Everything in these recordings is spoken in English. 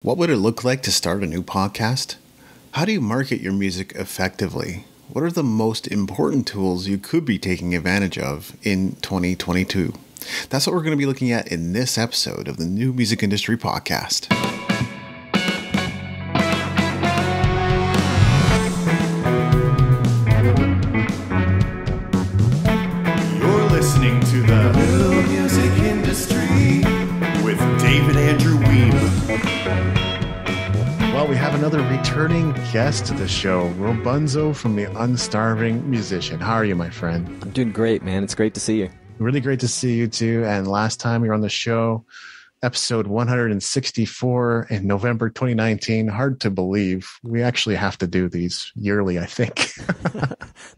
What would it look like to start a new podcast? How do you market your music effectively? What are the most important tools you could be taking advantage of in 2022? That's what we're going to be looking at in this episode of the New Music Industry Podcast. You're listening to the New Music Industry with David Andrew Weeb. Well, we have another returning guest to the show, Robonzo from the Unstarving musician. How are you, my friend? I'm doing great, man. It's great to see you. Really great to see you too. And last time you were on the show, episode 164 in November 2019. Hard to believe. We actually have to do these yearly, I think.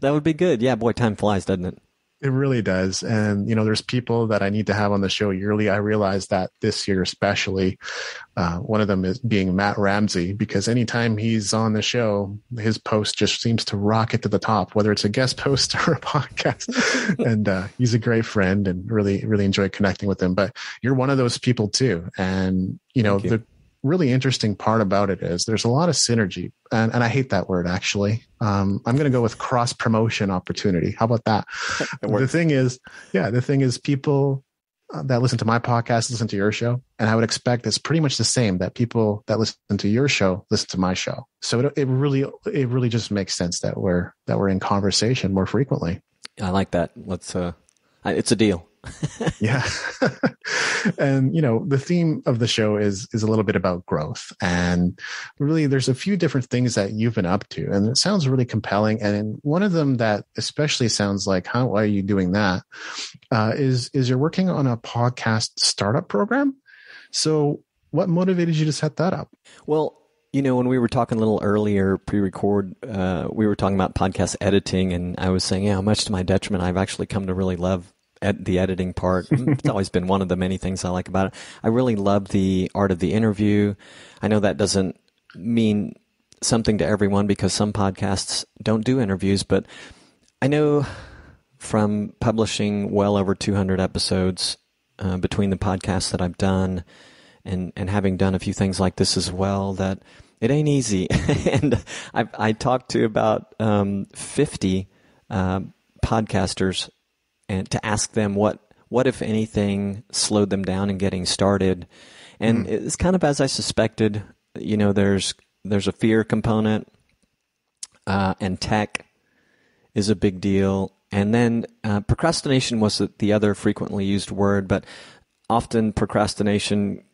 That would be good. Yeah, boy, time flies, doesn't it? It really does. And, you know, there's people that I need to have on the show yearly. I realized that this year, especially, one of them is being Matt Ramsey, because anytime he's on the show, his post just seems to rocket to the top, whether it's a guest post or a podcast. And he's a great friend and really, really enjoy connecting with him. But you're one of those people too. And, you know, the really interesting part about it is there's a lot of synergy. And I hate that word, actually. I'm going to go with cross promotion opportunity. How about that? The thing is people that listen to my podcast, listen to your show. And I would expect it's pretty much the same, that people that listen to your show, listen to my show. So it really just makes sense that we're in conversation more frequently. I like that. It's a deal. Yeah. And, you know, the theme of the show is a little bit about growth. And really, there's a few different things that you've been up to. And it sounds really compelling. And one of them that especially sounds like, how are you doing that? Is you're working on a podcast startup program. So what motivated you to set that up? Well, you know, when we were talking a little earlier, pre-record, we were talking about podcast editing. And I was saying, much to my detriment, I've actually come to really love the editing part. It's always been one of the many things I like about it. I really love the art of the interview. I know that doesn't mean something to everyone because some podcasts don't do interviews, but I know from publishing well over 200 episodes between the podcasts that I've done and having done a few things like this as well, that it ain't easy. And I talked to about 50 podcasters and to ask them what if anything slowed them down in getting started. And it's kind of as I suspected. You know, there's a fear component, and tech is a big deal. And then procrastination was the other frequently used word, but often procrastination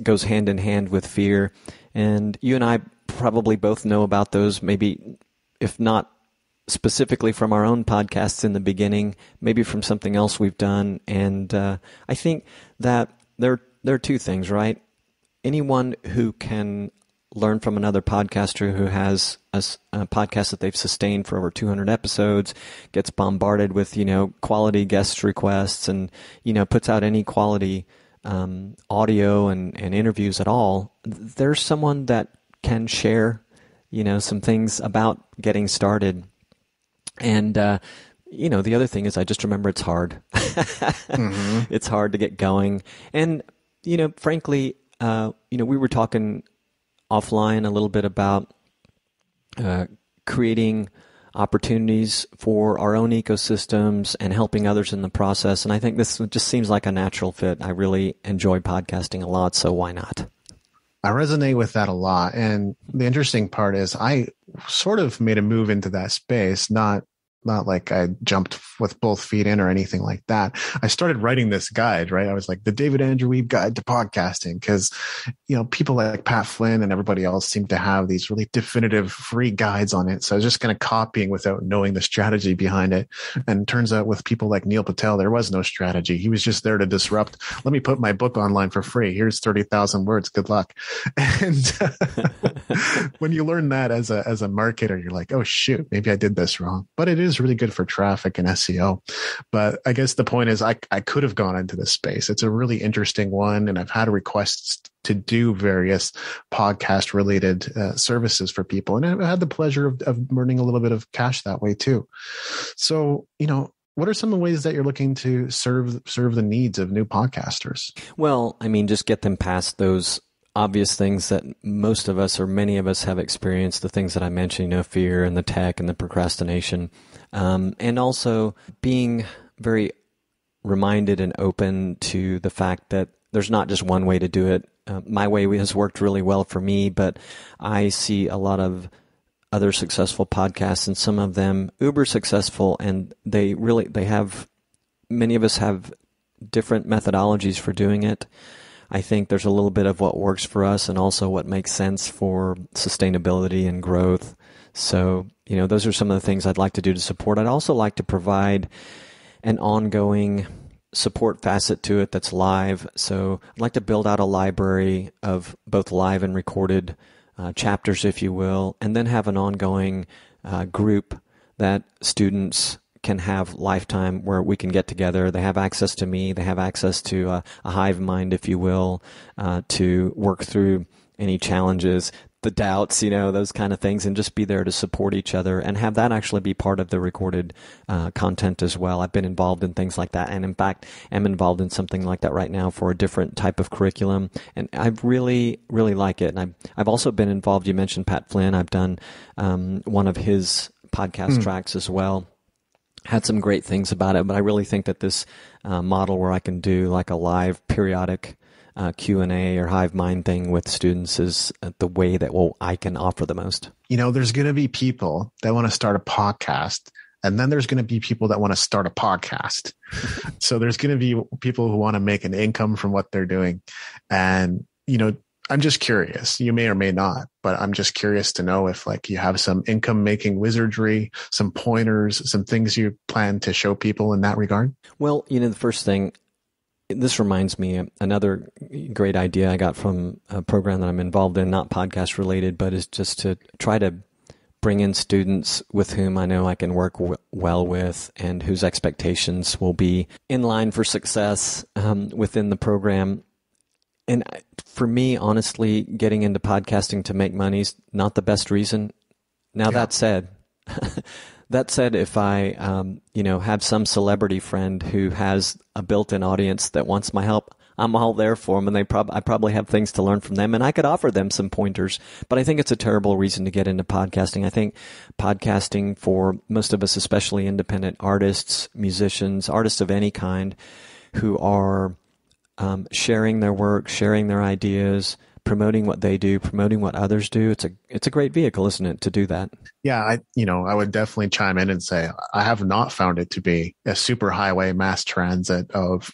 goes hand in hand with fear. And you and I probably both know about those, maybe if not specifically from our own podcasts in the beginning, maybe from something else we've done. And I think that there are two things, right? Anyone who can learn from another podcaster who has a podcast that they've sustained for over 200 episodes, gets bombarded with, you know, quality guest requests and, you know, puts out any quality audio and interviews at all, there's someone that can share, you know, some things about getting started. And, you know, the other thing is I just remember it's hard. It's hard to get going. And, you know, frankly, you know, we were talking offline a little bit about creating opportunities for our own ecosystems and helping others in the process. And I think this just seems like a natural fit. I really enjoy podcasting a lot, so why not? I resonate with that a lot. And the interesting part is I sort of made a move into that space, not like I jumped with both feet in or anything like that. I started writing this guide, right? I was like the David Andrew Weeb Guide to Podcasting, because, you know, people like Pat Flynn and everybody else seem to have these really definitive free guides on it. So I was just kind of copying without knowing the strategy behind it. And it turns out with people like Neil Patel, there was no strategy. He was just there to disrupt. Let me put my book online for free. Here's 30,000 words. Good luck. And when you learn that as a marketer, you're like, oh shoot, maybe I did this wrong. But it is really good for traffic and SEO. But I guess the point is I could have gone into this space. It's a really interesting one. And I've had requests to do various podcast related services for people. And I've had the pleasure of earning a little bit of cash that way too. So, you know, what are some of the ways that you're looking to serve the needs of new podcasters? Well, I mean, just get them past those obvious things that most of us or many of us have experienced, the things that I mentioned, fear and the tech and the procrastination, and also being very reminded and open to the fact that there's not just one way to do it. My way has worked really well for me, but I see a lot of other successful podcasts, and some of them uber successful, and many of us have different methodologies for doing it. I think there's a little bit of what works for us and also what makes sense for sustainability and growth. So, those are some of the things I'd like to do to support. I'd also like to provide an ongoing support facet to it that's live. So I'd like to build out a library of both live and recorded chapters, if you will, and then have an ongoing group that students can have lifetime where we can get together. They have access to me. They have access to a hive mind, if you will, to work through any challenges, the doubts, those kind of things, and just be there to support each other and have that actually be part of the recorded content as well. I've been involved in things like that, and in fact, am involved in something like that right now for a different type of curriculum, and I really, really like it. And I've also been involved. You mentioned Pat Flynn. I've done one of his podcast tracks as well. Had some great things about it, but I really think that this model where I can do like a live periodic Q&A or hive mind thing with students is the way that I can offer the most. There's going to be people that want to start a podcast, and then there's going to be people that want to start a podcast. So there's going to be people who want to make an income from what they're doing. And, I'm just curious. You may or may not, but I'm just curious to know if you have some income making wizardry, some pointers, some things you plan to show people in that regard. Well, the first thing, this reminds me, another great idea I got from a program that I'm involved in, not podcast related, but is just to try to bring in students with whom I know I can work well with and whose expectations will be in line for success within the program. And for me, honestly, getting into podcasting to make money is not the best reason. Now, that said, if I, have some celebrity friend who has a built-in audience that wants my help, I'm all there for them, and I probably have things to learn from them, and I could offer them some pointers. But I think it's a terrible reason to get into podcasting. I think podcasting for most of us, especially independent artists, musicians, artists of any kind, who are sharing their work, sharing their ideas, promoting what they do, promoting what others do. It's a great vehicle, isn't it, to do that? Yeah, I would definitely chime in and say I have not found it to be a super highway mass transit of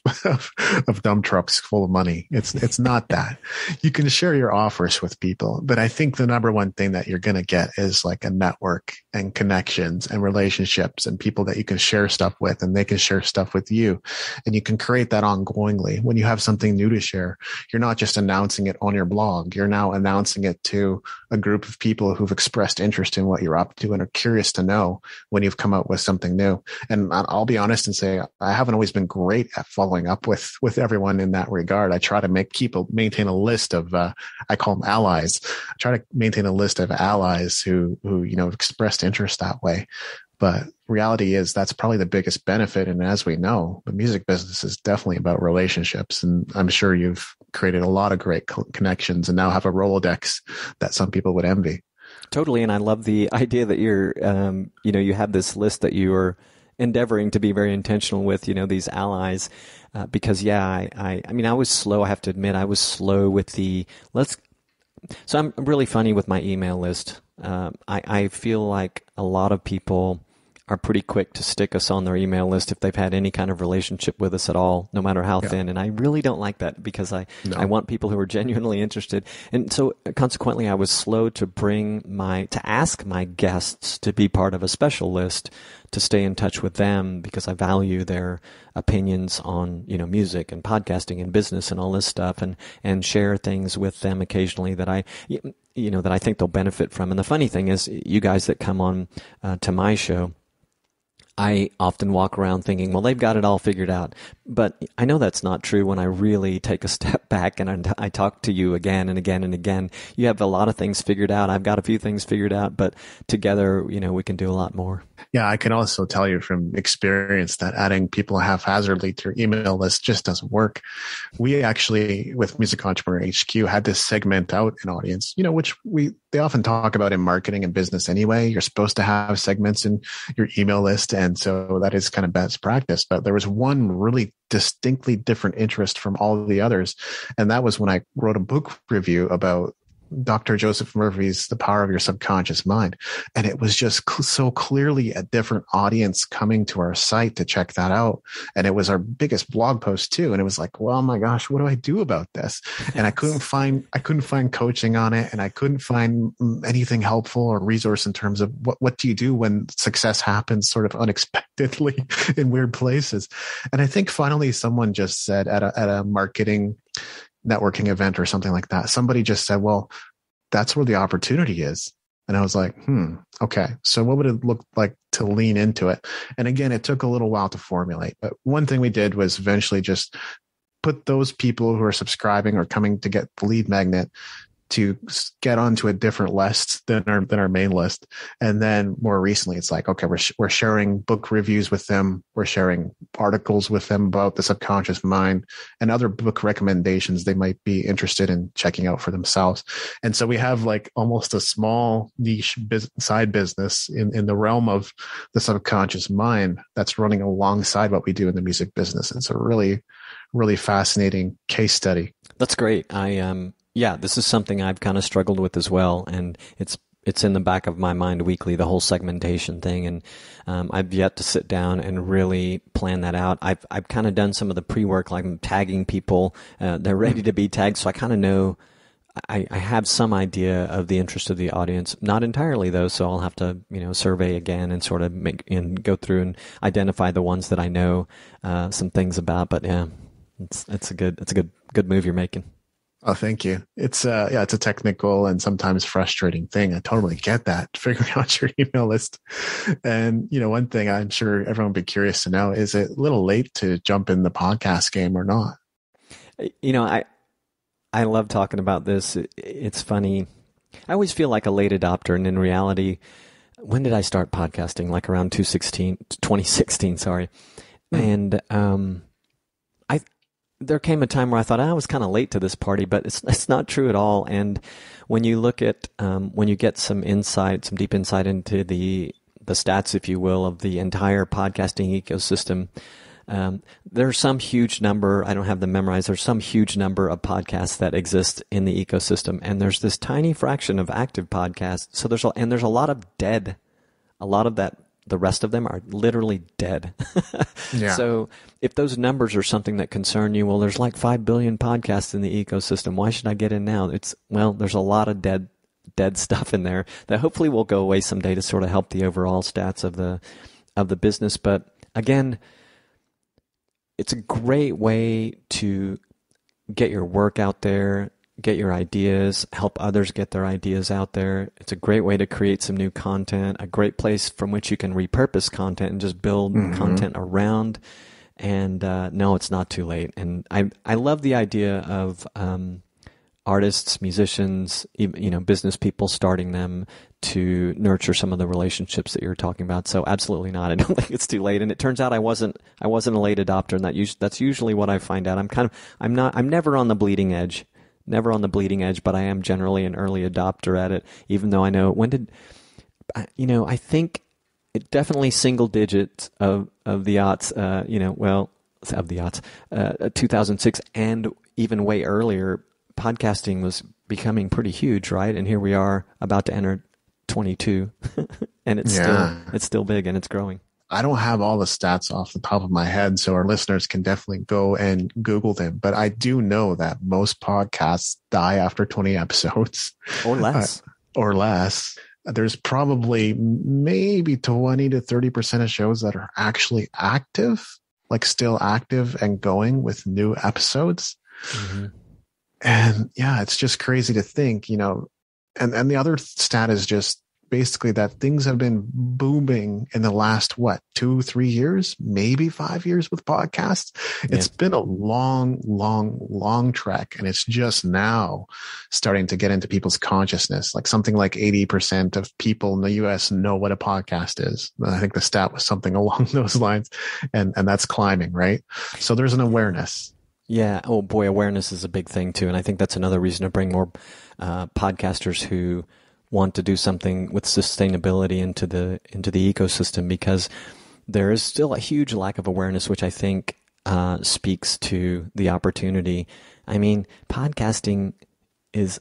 dump trucks full of money. It's not that. You can share your offers with people, but I think the number one thing that you're going to get is like a network and connections and relationships and people that you can share stuff with, and they can share stuff with you, and you can create that ongoingly. When you have something new to share, you're not just announcing it on your blog. You're now announcing it to a group of people who've expressed interest in what you're up to and are curious to know when you've come up with something new. And I'll be honest and say I haven't always been great at following up with everyone in that regard. I try to maintain a list of I call them allies. I try to maintain a list of allies who expressed interest that way. But reality is that's probably the biggest benefit. And as we know, the music business is definitely about relationships. And I'm sure you've created a lot of great connections and now have a Rolodex that some people would envy. Totally. And I love the idea that you're, you have this list that you are endeavoring to be very intentional with, these allies. Because, I was slow. I have to admit, I was slow with so I'm really funny with my email list. I feel like a lot of people are pretty quick to stick us on their email list if they've had any kind of relationship with us at all, no matter how thin. And I really don't like that because I want people who are genuinely interested. And so consequently, I was slow to ask my guests to be part of a special list to stay in touch with them because I value their opinions on, music and podcasting and business and all this stuff and share things with them occasionally that I think they'll benefit from. And the funny thing is you guys that come on to my show, I often walk around thinking, well, they've got it all figured out. But I know that's not true when I really take a step back and I talk to you again and again and again. You have a lot of things figured out. I've got a few things figured out, but together, we can do a lot more. Yeah, I can also tell you from experience that adding people haphazardly to your email list just doesn't work. We actually, with Music Entrepreneur HQ, had to segment out an audience, which they often talk about in marketing and business anyway. You're supposed to have segments in your email list. And so that is kind of best practice. But there was one really distinctly different interest from all the others. And that was when I wrote a book review about Dr. Joseph Murphy's The Power of Your Subconscious Mind. And it was just so clearly a different audience coming to our site to check that out. And it was our biggest blog post too. And it was like, well, my gosh, what do I do about this? And I couldn't find coaching on it. And I couldn't find anything helpful or resource in terms of what do you do when success happens sort of unexpectedly in weird places. And I think finally someone just said at a marketing networking event or something like that, somebody just said, well, that's where the opportunity is. And I was like, okay. So what would it look like to lean into it? And again, it took a little while to formulate. But one thing we did was eventually just put those people who are subscribing or coming to get the lead magnet to get onto a different list than our main list. And then more recently, it's like, okay, we're sharing book reviews with them. We're sharing articles with them about the subconscious mind and other book recommendations they might be interested in checking out for themselves. And so we have like almost a small niche side business in the realm of the subconscious mind that's running alongside what we do in the music business. It's a really, really fascinating case study. That's great. Yeah, this is something I've kind of struggled with as well, and it's in the back of my mind weekly, the whole segmentation thing, and I've yet to sit down and really plan that out. I've kind of done some of the pre-work, like I'm tagging people. They're ready to be tagged, so I kind of know, I have some idea of the interest of the audience. Not entirely, though, so I'll have to survey again and sort of go through and identify the ones that I know some things about. But yeah, it's a good move you're making. Oh, thank you. It's a technical and sometimes frustrating thing. I totally get that, figuring out your email list. And, one thing I'm sure everyone would be curious to know, is it a little late to jump in the podcast game or not? I love talking about this. It's funny. I always feel like a late adopter. And in reality, when did I start podcasting? Like around 2016, sorry. And, there came a time where I thought I was kind of late to this party, but it's not true at all. And when you look at, when you get some deep insight into the stats, if you will, of the entire podcasting ecosystem, there's some huge number, I don't have them memorized, there's some huge number of podcasts that exist in the ecosystem. And there's this tiny fraction of active podcasts. So there's a lot of dead, a lot of that. The rest of them are literally dead. Yeah. So if those numbers are something that concern you, well, there's like 5 billion podcasts in the ecosystem. Why should I get in now? There's a lot of dead stuff in there that hopefully will go away someday to sort of help the overall stats of the business. But again, it's a great way to get your work out there, get your ideas, help others get their ideas out there. It's a great way to create some new content, a great place from which you can repurpose content and just build content around. And no, it's not too late. And I love the idea of artists, musicians, business people starting them to nurture some of the relationships that you're talking about. So absolutely not. I don't think it's too late. And it turns out I wasn't a late adopter, and that's usually what I find out. I'm never on the bleeding edge. Never on the bleeding edge, but I am generally an early adopter at it, even though I know I think it definitely single digits of the aughts, of the aughts, 2006 and even way earlier, podcasting was becoming pretty huge, right? And here we are about to enter 22 and it's still big and it's growing. I don't have all the stats off the top of my head, so our listeners can definitely go and Google them. But I do know that most podcasts die after 20 episodes. Or less. There's probably maybe 20 to 30% of shows that are actually active, like still active and going with new episodes. Mm-hmm. And yeah, it's just crazy to think, and the other stat is just basically that things have been booming in the last, 2-3 years, maybe 5 years with podcasts. It's been a long trek. And it's just now starting to get into people's consciousness. Like something like 80% of people in the US know what a podcast is. I think the stat was something along those lines, and that's climbing, right? So there's an awareness. Yeah. Oh boy, awareness is a big thing too. And I think that's another reason to bring more podcasters who want to do something with sustainability into the ecosystem, because there is still a huge lack of awareness, which I think speaks to the opportunity. I mean, podcasting is,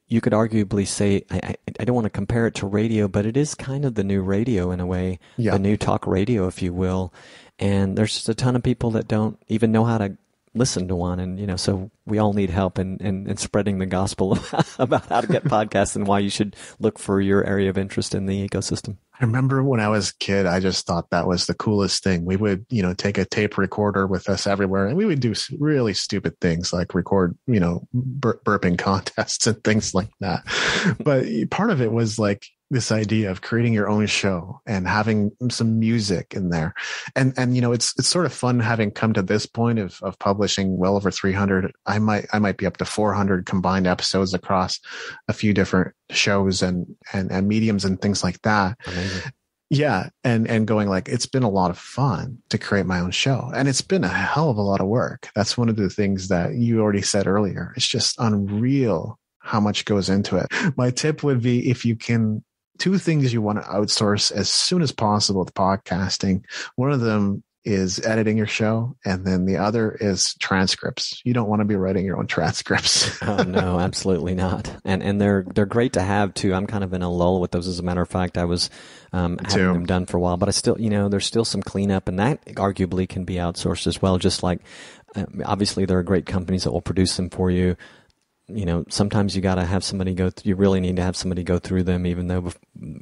you could arguably say, I don't want to compare it to radio, but it is kind of the new radio in a way, the new talk radio, if you will. And there's just a ton of people that don't even know how to listen to one. And, so we all need help in spreading the gospel about how to get podcasts and why you should look for your area of interest in the ecosystem. I remember when I was a kid, I just thought that was the coolest thing. We would, take a tape recorder with us everywhere, and we would do really stupid things like record, burping contests and things like that. But part of it was like this idea of creating your own show and having some music in there. And it's sort of fun having come to this point of publishing well over 300. I might be up to 400 combined episodes across a few different shows and mediums and things like that. Amazing. Yeah. And going like, it's been a lot of fun to create my own show, and it's been a hell of a lot of work. That's one of the things that you already said earlier. It's just unreal how much goes into it. My tip would be, if you can, 2 things you want to outsource as soon as possible with podcasting. One of them is editing your show, and then the other is transcripts. You don't want to be writing your own transcripts. Oh no, absolutely not. And they're great to have too. I'm kind of in a lull with those. As a matter of fact, I was having them done for a while, but I still, there's still some cleanup, and that arguably can be outsourced as well. Just like obviously there are great companies that will produce them for you. Sometimes you got to have somebody you really need to have somebody go through them, even though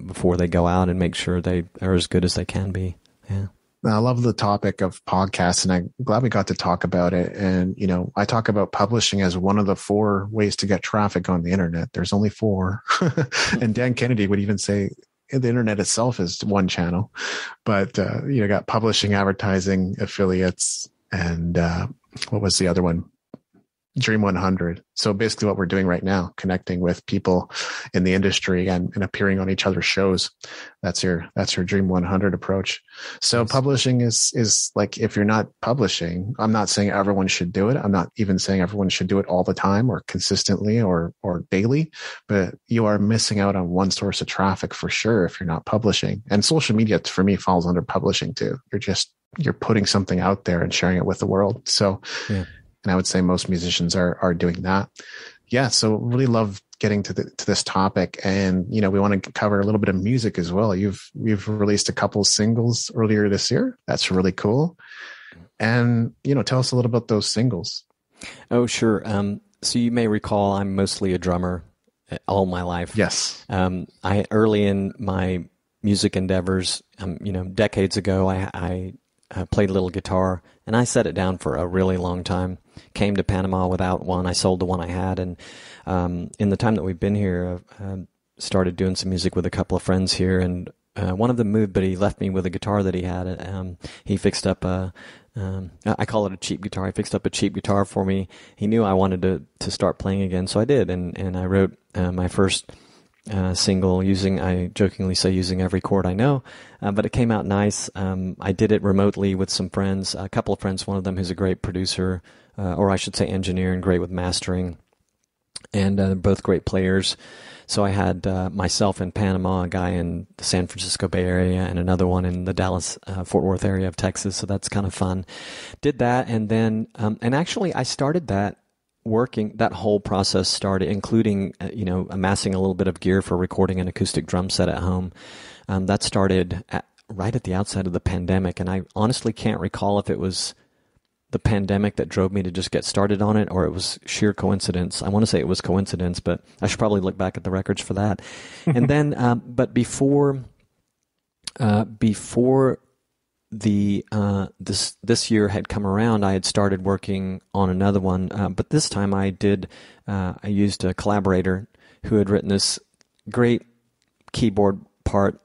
before they go out, and make sure they are as good as they can be. Yeah. I love the topic of podcasts, and I'm glad we got to talk about it. And, I talk about publishing as one of the 4 ways to get traffic on the internet. There's only 4. And Dan Kennedy would even say the internet itself is one channel, but, got publishing, advertising, affiliates, and, what was the other one? Dream 100. So basically what we're doing right now, connecting with people in the industry and appearing on each other's shows. That's your Dream 100 approach. So yes. Publishing is like, if you're not publishing, I'm not saying everyone should do it. I'm not even saying everyone should do it all the time or consistently or daily, but you are missing out on one source of traffic for sure if you're not publishing. And social media for me falls under publishing too. You're putting something out there and sharing it with the world. So, yeah. And I would say most musicians are doing that. Yeah. So really love getting to this topic. And, we want to cover a little bit of music as well. You've released a couple singles earlier this year. That's really cool. And, tell us a little about those singles. Oh, sure. So you may recall I'm mostly a drummer all my life. Yes. I early in my music endeavors, decades ago, I played a little guitar, and I set it down for a really long time. Came to Panama without one. I sold the one I had, and in the time that we've been here, I've started doing some music with a couple of friends here, and one of them moved, but he left me with a guitar that he had. He fixed up I call it a cheap guitar. He fixed up a cheap guitar for me. He knew I wanted to start playing again, so I did, and I wrote my first single I jokingly say using every chord I know, but it came out nice. I did it remotely with some friends, a couple of friends, one of them who's a great producer, or I should say engineer, and great with mastering, and they're both great players. So I had myself in Panama, a guy in the San Francisco Bay Area, and another one in the Dallas, Fort Worth area of Texas, so that's kind of fun. Did that, and then, and actually I started that whole process started, including, amassing a little bit of gear for recording an acoustic drum set at home. That started right at the outset of the pandemic, and I honestly can't recall if it was the pandemic that drove me to just get started on it, or it was sheer coincidence. I want to say it was coincidence, but I should probably look back at the records for that. And then, but before this year had come around, I had started working on another one, but this time I used a collaborator who had written this great keyboard part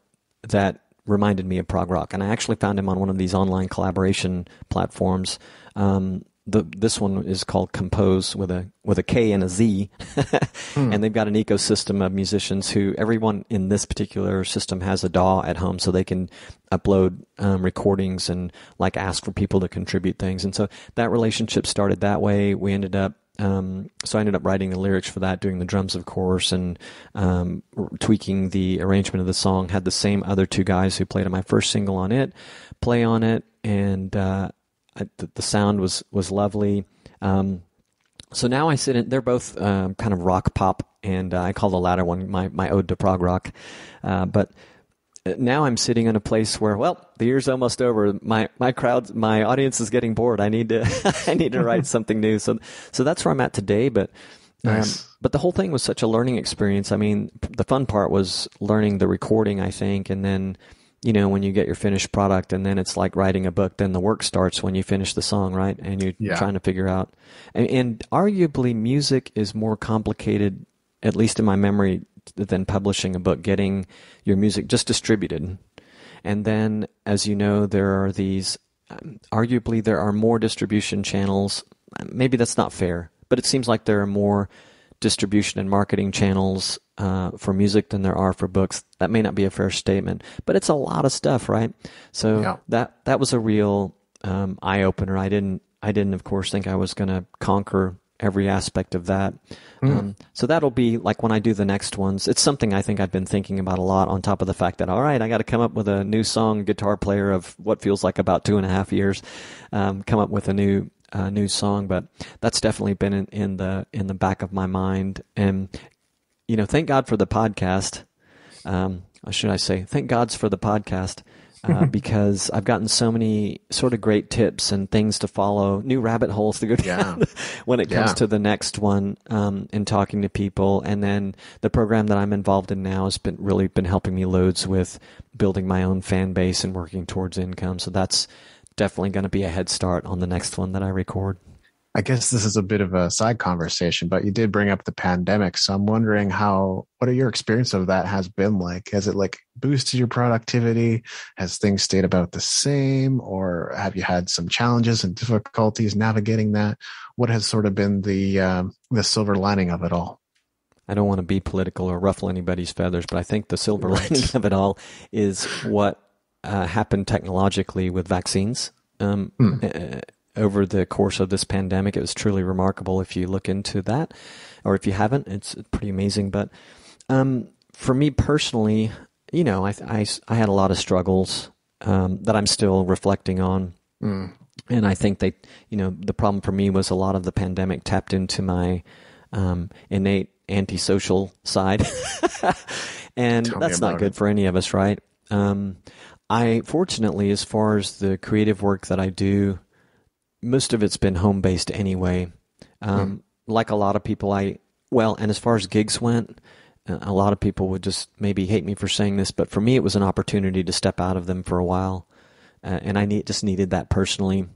that reminded me of prog rock, and I actually found him on one of these online collaboration platforms. This one is called Compose with a K and a Z, and they've got an ecosystem of musicians who everyone in this particular system has a DAW at home, so they can upload recordings and like ask for people to contribute things. And so that relationship started that way. We ended up so I ended up writing the lyrics for that, doing the drums, of course, and tweaking the arrangement of the song. Had the same other two guys who played on my first single on it play on it, and the sound was lovely. So now I sit in, they're both kind of rock pop, and I call the latter one my ode to prog rock. But now I'm sitting in a place where, well, the year's almost over. My audience is getting bored. I need to write something new. So that's where I'm at today. But Nice. But the whole thing was such a learning experience. I mean, the fun part was learning the recording, I think, and then, when you get your finished product, and then it's like writing a book, then the work starts when you finish the song, right? And you're trying to figure out. And arguably, music is more complicated, at least in my memory, than publishing a book, getting your music just distributed. And then, as you know, there are these, arguably, there are more distribution channels. Maybe that's not fair, but it seems like there are more distribution and marketing channels for music than there are for books. That may not be a fair statement, but it's a lot of stuff, right? So that was a real eye opener. I didn't, of course, think I was going to conquer every aspect of that. So that'll be like when I do the next ones. It's something I think I've been thinking about a lot, on top of the fact that, all right, I got to come up with a new song, guitar player of what feels like about 2.5 years, come up with a new song. But that's definitely been in the back of my mind. And, thank God for the podcast. Or should I say, thank God's for the podcast. Because I've gotten so many sort of great tips and things to follow, new rabbit holes to go down when it comes to the next one, and talking to people. And then the program that I'm involved in now has really been helping me loads with building my own fan base and working towards income. So that's definitely going to be a head start on the next one that I record. I guess this is a bit of a side conversation, but you did bring up the pandemic. So I'm wondering what your experience of that has been like? Has it boosted your productivity? Has things stayed about the same, or have you had some challenges and difficulties navigating that? What has sort of been the silver lining of it all? I don't want to be political or ruffle anybody's feathers, but I think the silver lining of it all is what happened technologically with vaccines. Over the course of this pandemic. It was truly remarkable if you look into that, or if you haven't, it's pretty amazing. But for me personally, I had a lot of struggles that I'm still reflecting on. And I think the problem for me was a lot of the pandemic tapped into my innate antisocial side. And that's not good for any of us, right? I fortunately, as far as the creative work that I do, most of it's been home-based anyway. Like a lot of people, and as far as gigs went, a lot of people would just maybe hate me for saying this, but for me it was an opportunity to step out of them for a while. And I just needed that personally.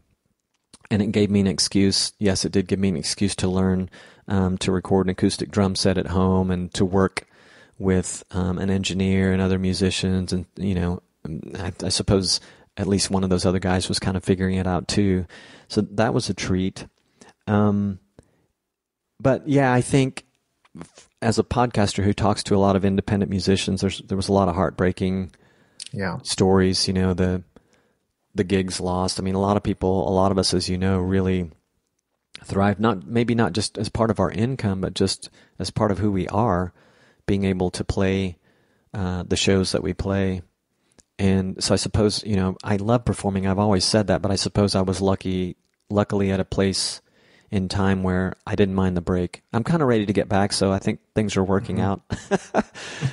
And it gave me an excuse. Yes, it did give me an excuse to learn to record an acoustic drum set at home and to work with an engineer and other musicians. And, I suppose at least one of those other guys was kind of figuring it out too. So that was a treat. But yeah, I think as a podcaster who talks to a lot of independent musicians, there was a lot of heartbreaking stories, the gigs lost. I mean, a lot of us, as you know, really thrive, maybe not just as part of our income, but just as part of who we are, being able to play the shows that we play. And so I suppose, I love performing. I've always said that, but I suppose I was luckily at a place in time where I didn't mind the break. I'm kind of ready to get back, so I think things are working out.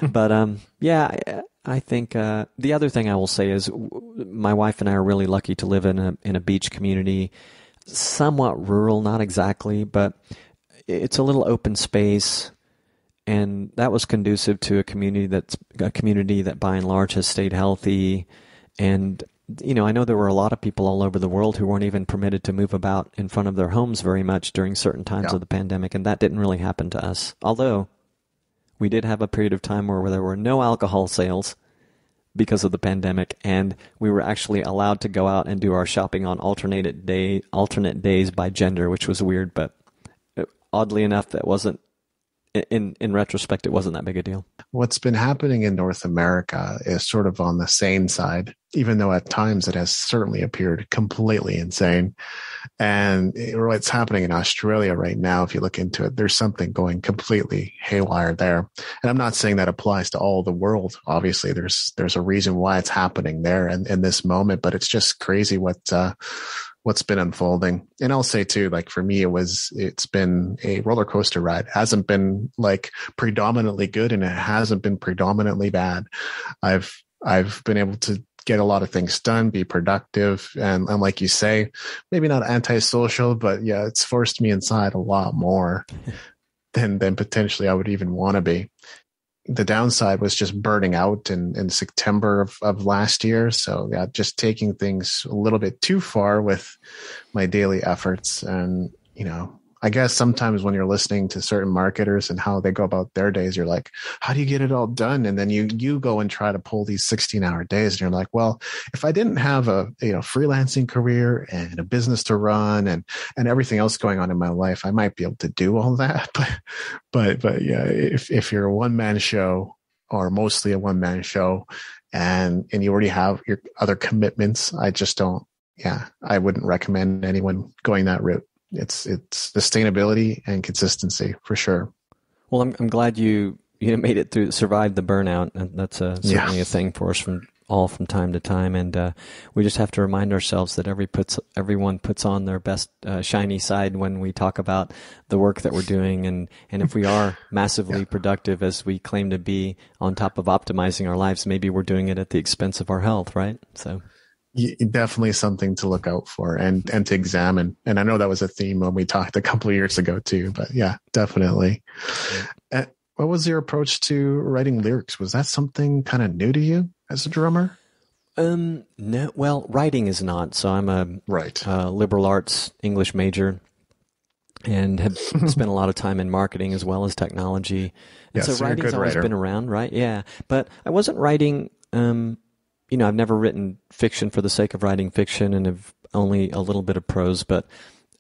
But I think the other thing I will say is my wife and I are really lucky to live in a beach community, somewhat rural, not exactly, but it's a little open space. And that was conducive to a community that by and large has stayed healthy. And, I know there were a lot of people all over the world who weren't even permitted to move about in front of their homes very much during certain times of the pandemic. And that didn't really happen to us. Although we did have a period of time where there were no alcohol sales because of the pandemic, and we were actually allowed to go out and do our shopping on alternate days by gender, which was weird, but oddly enough, that wasn't, in retrospect, it wasn't that big a deal. What's been happening in North America is sort of on the sane side, even though at times it has certainly appeared completely insane. And what's happening in Australia right now, if you look into it, there's something going completely haywire there. And I'm not saying that applies to all the world. Obviously, there's a reason why it's happening there and in this moment, but it's just crazy what's been unfolding. And I'll say too, like for me, it's been a roller coaster ride. It hasn't been like predominantly good, and it hasn't been predominantly bad. I've been able to get a lot of things done, be productive. And like you say, maybe not antisocial, but yeah, it's forced me inside a lot more than potentially I would even want to be. The downside was just burning out in September of last year. So yeah, just taking things a little bit too far with my daily efforts. And, I guess sometimes when you're listening to certain marketers and how they go about their days, you're like, how do you get it all done? And then you go and try to pull these 16-hour days, and you're like, well, if I didn't have a freelancing career and a business to run and everything else going on in my life, I might be able to do all that. But yeah, if you're a one-man show or mostly a one-man show and you already have your other commitments, I wouldn't recommend anyone going that route. It's sustainability and consistency for sure. Well, I'm glad you made it through, survived the burnout, and that's certainly a thing for us from time to time. And we just have to remind ourselves that everyone puts on their best shiny side when we talk about the work that we're doing, and if we are massively productive as we claim to be, on top of optimizing our lives, maybe we're doing it at the expense of our health, right? So. Definitely something to look out for and to examine. And I know that was a theme when we talked a couple of years ago too, but yeah, definitely. What was your approach to writing lyrics? Was that something kind of new to you as a drummer? No, well, writing is not. So I'm a liberal arts English major and have spent a lot of time in marketing as well as technology. And so writing's always been around, right? Yeah. But I wasn't writing, I've never written fiction for the sake of writing fiction, and have only a little bit of prose, but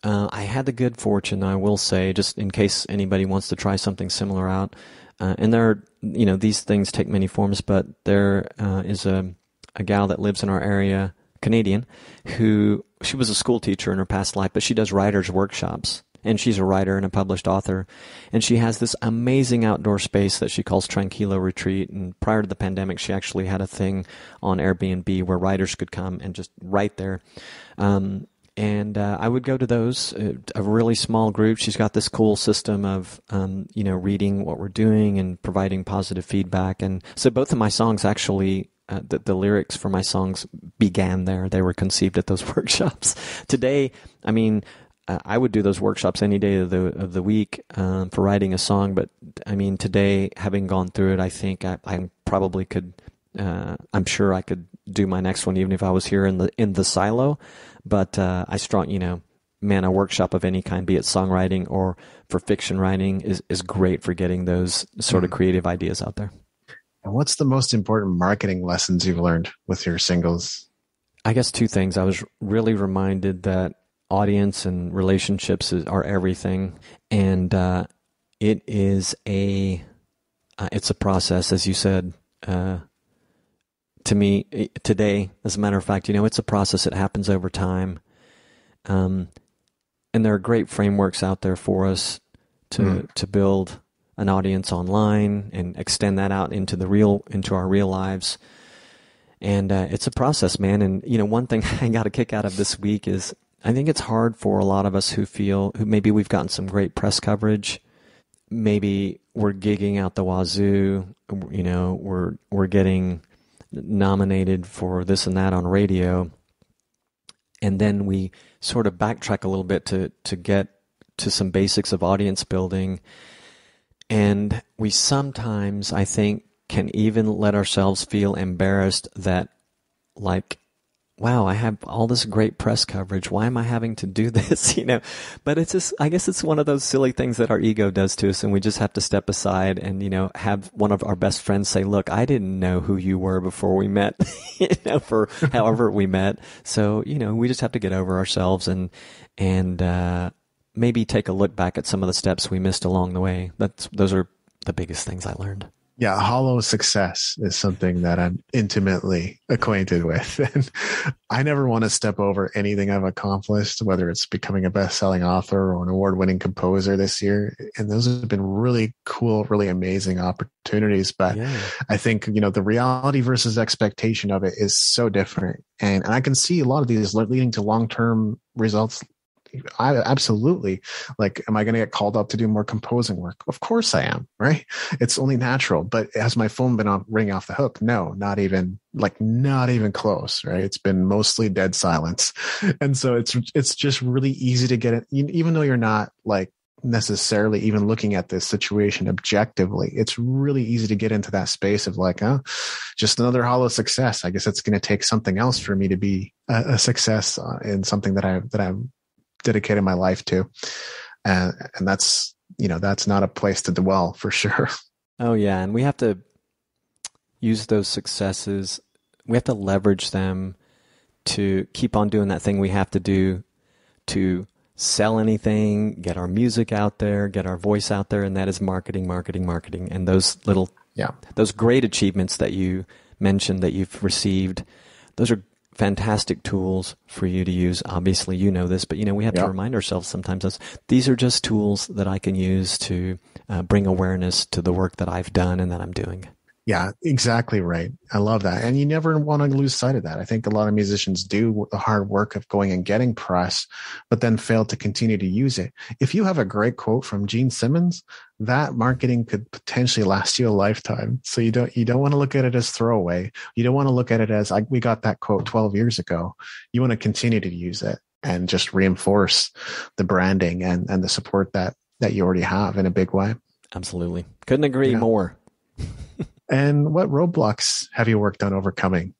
I had the good fortune, I will say, just in case anybody wants to try something similar out. And there are, these things take many forms, but there is a gal that lives in our area, Canadian, she was a school teacher in her past life, but she does writers' workshops. And she's a writer and a published author. And she has this amazing outdoor space that she calls Tranquilo Retreat. And prior to the pandemic, she actually had a thing on Airbnb where writers could come and just write there. And I would go to those, a really small group. She's got this cool system of, reading what we're doing and providing positive feedback. And so both of my songs actually, the lyrics for my songs began there. They were conceived at those workshops. Today, I would do those workshops any day of the week for writing a song. But today, having gone through it, I think I probably could. I'm sure I could do my next one even if I was here in the silo. But a workshop of any kind, be it songwriting or for fiction writing, is great for getting those sort of creative ideas out there. And what's the most important marketing lessons you've learned with your singles? I guess two things. I was really reminded that audience and relationships are everything, and it's a process, as you said to me today. As a matter of fact, it's a process. It happens over time, and there are great frameworks out there for us to build an audience online and extend that out into our real lives. And it's a process, man. And one thing I got a kick out of this week is, I think it's hard for a lot of us who maybe we've gotten some great press coverage. Maybe we're gigging out the wazoo. We're getting nominated for this and that on radio. And then we sort of backtrack a little bit to get to some basics of audience building. And we sometimes, I think, can even let ourselves feel embarrassed that, like, wow, I have all this great press coverage. Why am I having to do this? But it's just, I guess it's one of those silly things that our ego does to us. And we just have to step aside and, have one of our best friends say, look, I didn't know who you were before we met, for however we met. So, we just have to get over ourselves and maybe take a look back at some of the steps we missed along the way. Those are the biggest things I learned. Yeah, hollow success is something that I'm intimately acquainted with. And I never want to step over anything I've accomplished, whether it's becoming a best-selling author or an award-winning composer this year. And those have been really cool, really amazing opportunities. But I think, the reality versus expectation of it is so different. And I can see a lot of these leading to long-term results. I absolutely, am I going to get called up to do more composing work? Of course I am, right? It's only natural. But has my phone been ringing off the hook? No, not even close, right? It's been mostly dead silence. And so it's just really easy to get it, even though you're not necessarily even looking at this situation objectively. It's really easy to get into that space of just another hollow success. I guess it's going to take something else for me to be a success in something that I'm dedicated my life to. And that's not a place to dwell for sure. Oh yeah. And we have to use those successes. We have to leverage them to keep on doing that thing we have to do to sell anything, get our music out there, get our voice out there. And that is marketing. And those those great achievements that you mentioned that you've received, those are fantastic tools for you to use. Obviously, this, but we have to remind ourselves sometimes these are just tools that I can use to bring awareness to the work that I've done and that I'm doing. Yeah, exactly right. I love that. And you never want to lose sight of that. I think a lot of musicians do the hard work of going and getting press, but then fail to continue to use it. If you have a great quote from Gene Simmons, that marketing could potentially last you a lifetime. So you don't want to look at it as throwaway. You don't want to look at it as we got that quote 12 years ago. You want to continue to use it and just reinforce the branding and the support that you already have in a big way. Absolutely. Couldn't agree more. And what roadblocks have you worked on overcoming?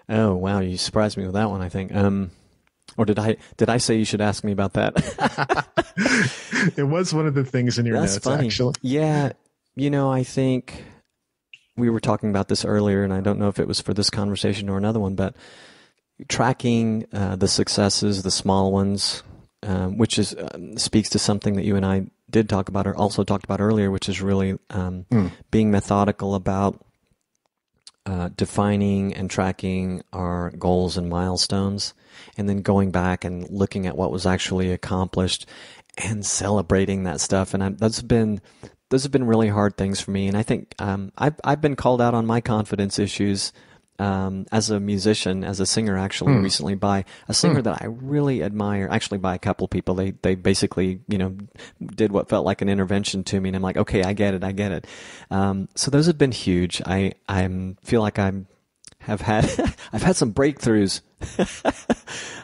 Oh, wow. You surprised me with that one, I think. Or did I say you should ask me about that? It was one of the things in your notes, funny. Actually. Yeah. I think we were talking about this earlier, and I don't know if it was for this conversation or another one, but tracking the successes, the small ones, which speaks to something that you and I did talk about or also talked about earlier, which is really being methodical about defining and tracking our goals and milestones, and then going back and looking at what was actually accomplished and celebrating that stuff. And those have been really hard things for me. And I think I've been called out on my confidence issues as a musician, as a singer, actually recently by a singer that I really admire, actually by a couple of people. They basically, did what felt like an intervention to me, and I'm like, okay, I get it. So those have been huge. I feel like I've had some breakthroughs.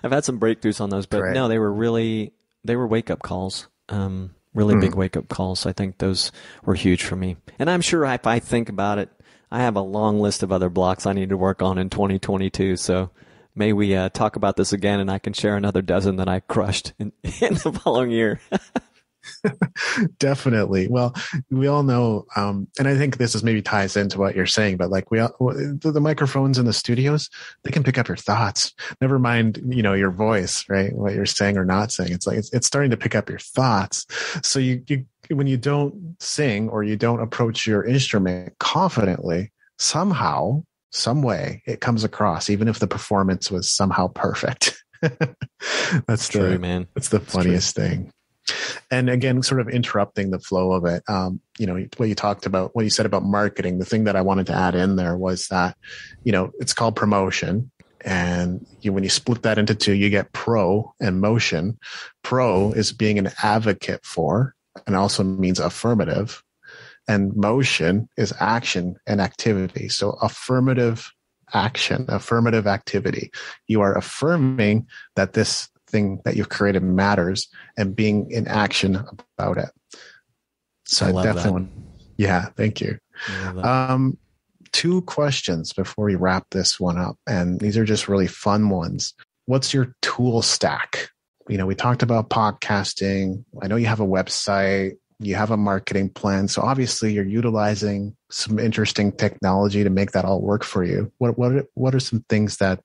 I've had some breakthroughs on those, but Great. No, they were wake up calls. Really big wake up calls. I think those were huge for me. And I'm sure if I think about it, I have a long list of other blocks I need to work on in 2022. So may we talk about this again, and I can share another dozen that I crushed in the following year. Definitely. Well, we all know, and I think this maybe ties into what you're saying, but the microphones in the studios, they can pick up your thoughts. Never mind, your voice, right? What you're saying or not saying. It's starting to pick up your thoughts. So you when you don't sing or you don't approach your instrument confidently, somehow, some way it comes across, even if the performance was somehow perfect. That's true, man. That's the funniest thing. And again, sort of interrupting the flow of it, what you said about marketing, the thing that I wanted to add in there was that, it's called promotion. And when you split that into two, you get pro and motion. Pro is being an advocate for, and also means affirmative. And motion is action and activity. So affirmative action, affirmative activity. You are affirming that this thing that you've created matters and being in action about it. So I love definitely, that. yeah, thank you. 2 questions before we wrap this one up. And these are just really fun ones. What's your tool stack? We talked about podcasting. I know you have a website, you have a marketing plan. So obviously you're utilizing some interesting technology to make that all work for you. What are some things that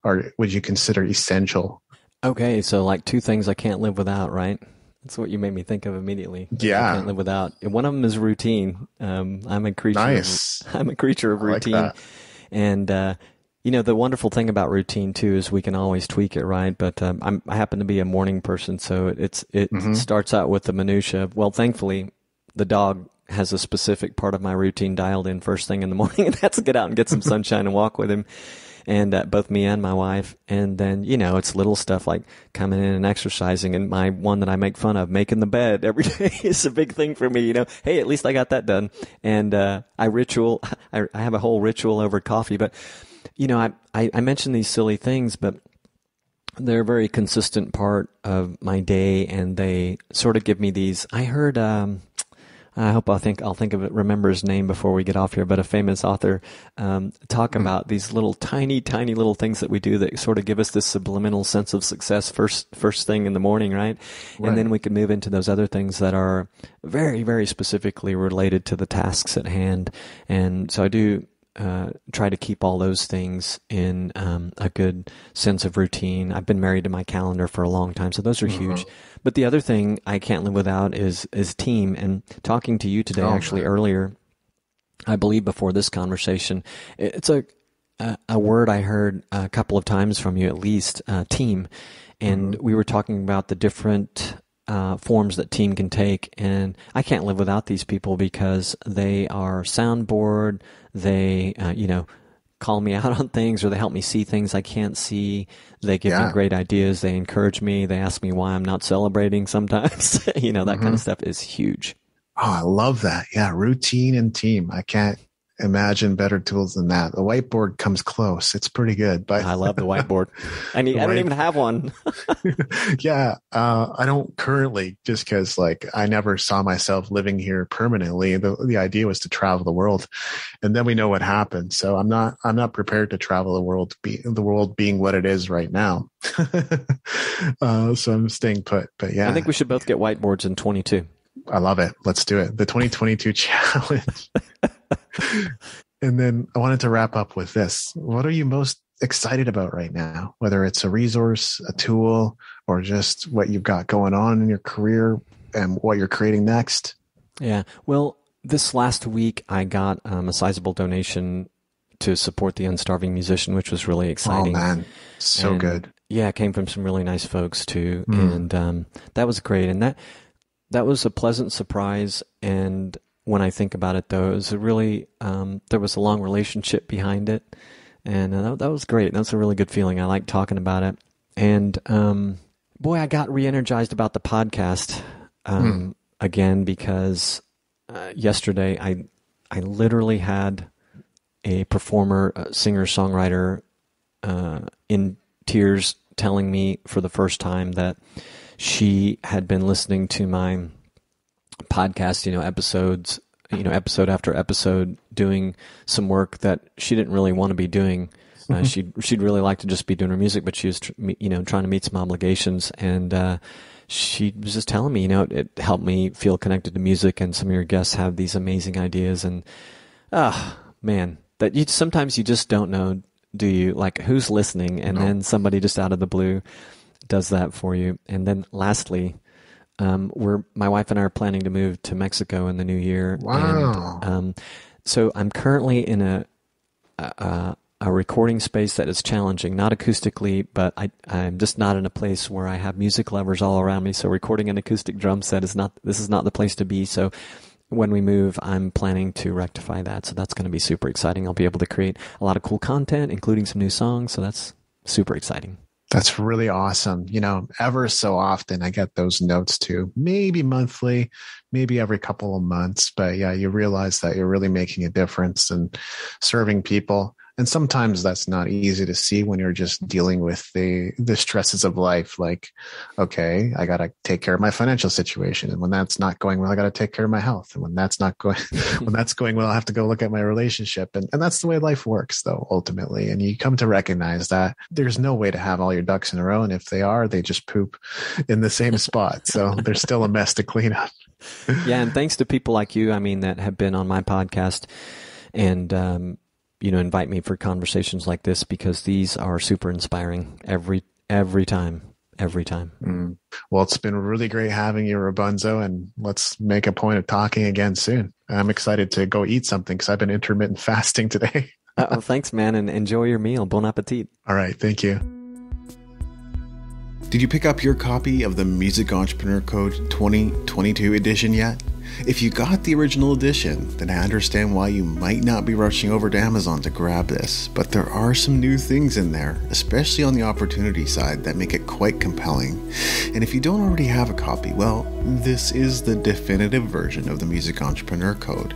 would you consider essential? Okay, so like 2 things I can't live without, right? That's what you made me think of immediately. Yeah, I can't live without. One of them is routine. I'm a creature. Nice. I'm a creature of routine, like and the wonderful thing about routine too is we can always tweak it, right? But I happen to be a morning person, so it starts out with the minutia. Well, thankfully, the dog has a specific part of my routine dialed in first thing in the morning, and that's to get out and get some sunshine and walk with him. And both me and my wife. And then, it's little stuff like coming in and exercising. And my one that I make fun of, making the bed every day is a big thing for me. Hey, at least I got that done. And I have a whole ritual over coffee. But, I mentioned these silly things, but they're a very consistent part of my day. And they sort of give me these. I heard, I'll think of it, remember his name before we get off here, but a famous author, talk about these little tiny little things that we do that sort of give us this subliminal sense of success first thing in the morning, right? And then we can move into those other things that are very, very specifically related to the tasks at hand. And so I do try to keep all those things in a good sense of routine. I've been married to my calendar for a long time, so those are huge. But the other thing I can't live without is team. And talking to you today, earlier, I believe before this conversation, it's a word I heard a couple of times from you, at least, team. And we were talking about the different forms that team can take. And I can't live without these people because they are soundboard. They, call me out on things, or they help me see things I can't see. They give me great ideas. They encourage me. They ask me why I'm not celebrating sometimes. That kind of stuff is huge. Oh, I love that. Yeah. Routine and team. I can't imagine better tools than that. The whiteboard comes close. It's pretty good, but I love the whiteboard. I don't even have one. Yeah. I don't currently, just because I never saw myself living here permanently. The idea was to travel the world, and then we know what happened. So I'm not prepared to travel the world, being what it is right now. So I'm staying put, but yeah. I think we should both get whiteboards in 22. I love it. Let's do it. The 2022 challenge. And then I wanted to wrap up with this. What are you most excited about right now? Whether it's a resource, a tool, or just what you've got going on in your career and what you're creating next? Yeah. Well, this last week I got a sizable donation to support the Unstarving musician, which was really exciting. Oh man, so good. Yeah, it came from some really nice folks too. And that was great. And that was a pleasant surprise. And when I think about it, though, it was there was a long relationship behind it. And that was great. That's a really good feeling. I like talking about it. And boy, I got re-energized about the podcast again, because yesterday I literally had a performer, a singer-songwriter in tears telling me for the first time that she had been listening to my podcast, episodes, episode after episode, doing some work that she didn't really want to be doing. She'd really like to just be doing her music, but she was, trying to meet some obligations. And she was just telling me, it helped me feel connected to music. And some of your guests have these amazing ideas. And man, that sometimes you just don't know, do you? Like, who's listening? And then somebody just out of the blue does that for you. And then lastly, my wife and I are planning to move to Mexico in the new year. Wow. And so I'm currently in a recording space that is challenging, not acoustically, but I'm just not in a place where I have music lovers all around me. So recording an acoustic drum set this is not the place to be. So when we move, I'm planning to rectify that. So that's going to be super exciting. I'll be able to create a lot of cool content, including some new songs. So that's super exciting. That's really awesome. Ever so often I get those notes too, maybe monthly, maybe every couple of months. But yeah, you realize that you're really making a difference and serving people. And sometimes that's not easy to see when you're just dealing with the stresses of life. Like, okay, I got to take care of my financial situation. And when that's not going well, I got to take care of my health. And when that's not going, when that's going well, I have to go look at my relationship. And that's the way life works though, ultimately. And you come to recognize that there's no way to have all your ducks in a row. And if they are, they just poop in the same spot. So there's still a mess to clean up. Yeah. And thanks to people like you, I mean, that have been on my podcast and, invite me for conversations like this, because these are super inspiring every time. Well, it's been really great having you, Robonzo, and let's make a point of talking again soon. I'm excited to go eat something because I've been intermittent fasting today. Oh, thanks, man, and enjoy your meal. Bon appetit. All right. Thank you. Did you pick up your copy of the Music Entrepreneur Code 2022 edition yet? If you got the original edition, then I understand why you might not be rushing over to Amazon to grab this, but there are some new things in there, especially on the opportunity side, that make it quite compelling. And if you don't already have a copy, well, this is the definitive version of the Music Entrepreneur Code.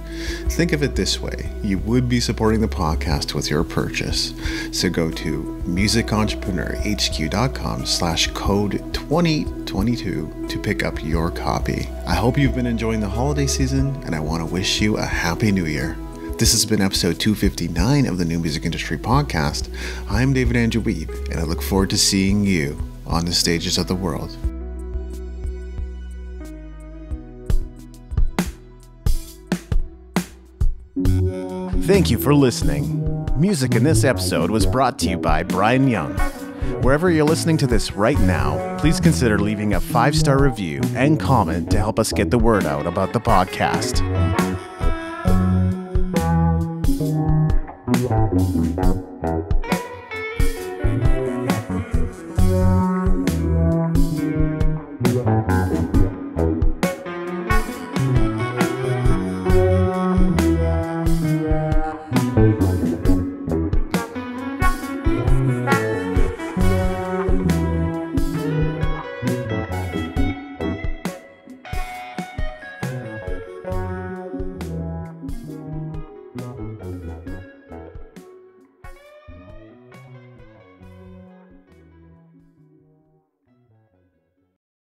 Think of it this way: you would be supporting the podcast with your purchase. So go to musicentrepreneur.hq.com/code2022 to pick up your copy. I hope you've been enjoying the holiday season, and I want to wish you a happy new year. This has been episode 259 of the New Music Industry Podcast. I'm David Andrew Weeb, and I look forward to seeing you on the stages of the world. Thank you for listening. Music in this episode was brought to you by Brian Young. Wherever you're listening to this right now, please consider leaving a 5-star review and comment to help us get the word out about the podcast.